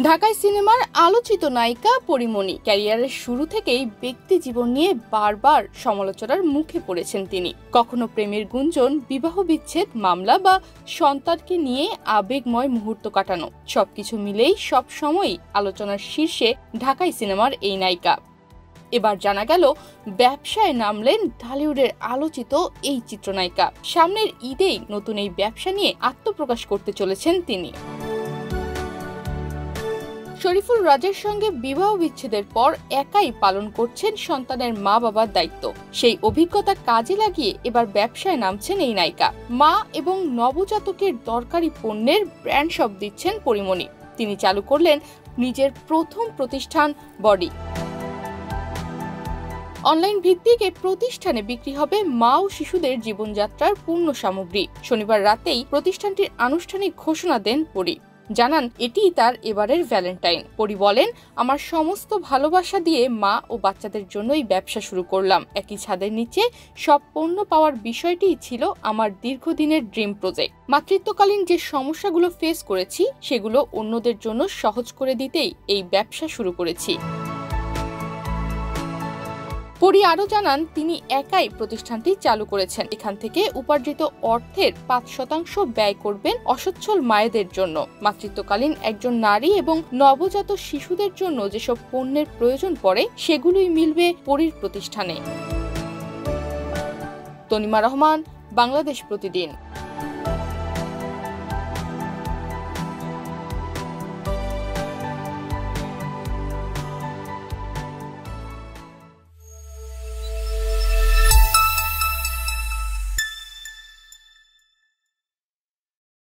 ঢাকায় সিনেমার আলোচিত নায়িকা পরীমণি ক্যারিয়ারের শুরু থেকেই ব্যক্তি জীবন নিয়ে বারবার সমালোচনার মুখে পড়েছেন তিনি। কখনো প্রেমের গুঞ্জন, বিবাহ বিচ্ছেদ, মামলা বা সন্তানকে নিয়ে আবেগময় মুহূর্ত কাটানো, সবকিছু মিলেই সব সময়ই আলোচনার শীর্ষে ঢাকাই সিনেমার এই নায়িকা। এবার জানা গেল ব্যবসায় নামলেন ঢালিউডের আলোচিত এই চিত্রনায়িকা। সামনের ঈদেই নতুন এই ব্যবসা নিয়ে আত্মপ্রকাশ করতে চলেছেন তিনি। শরীফুল রাজের সঙ্গে বিবাহ বিচ্ছেদের পর একাই পালন করছেন সন্তানের মা বাবার দায়িত্ব। সেই অভিজ্ঞতা কাজে লাগিয়ে এবার ব্যবসায় নামছেন এই নায়িকা। মা এবং নবজাতকের দরকারি পণ্যের ব্র্যান্ড শপ দিচ্ছেন পরীমণি। তিনি চালু করলেন নিজের প্রথম প্রতিষ্ঠান বডি। অনলাইন ভিত্তিক এই প্রতিষ্ঠানে বিক্রি হবে মা ও শিশুদের জীবনযাত্রার পূর্ণ সামগ্রী। শনিবার রাতেই প্রতিষ্ঠানটির আনুষ্ঠানিক ঘোষণা দেন পরী। জানান এটিই তার এবারের ভ্যালেন্টাইন। পরী বলেন, আমার সমস্ত ভালোবাসা দিয়ে মা ও বাচ্চাদের জন্য এই ব্যবসা শুরু করলাম। একই ছাদের নিচে সব পণ্য পাওয়ার বিষয়টিই ছিল আমার দীর্ঘদিনের ড্রিম প্রজেক্ট। মাতৃত্বকালীন যে সমস্যাগুলো ফেস করেছি সেগুলো অন্যদের জন্য সহজ করে দিতেই এই ব্যবসা শুরু করেছি। পরী আরও জানান, তিনি একাই প্রতিষ্ঠানটি চালু করেছেন। এখান থেকে উপার্জিত অর্থের ৫% ব্যয় করবেন অসচ্ছল মায়েদের জন্য। মাতৃত্বকালীন একজন নারী এবং নবজাত শিশুদের জন্য যেসব পণ্যের প্রয়োজন পড়ে সেগুলোই মিলবে পরীর প্রতিষ্ঠানে। তনিমা রহমান, বাংলাদেশ প্রতিদিন।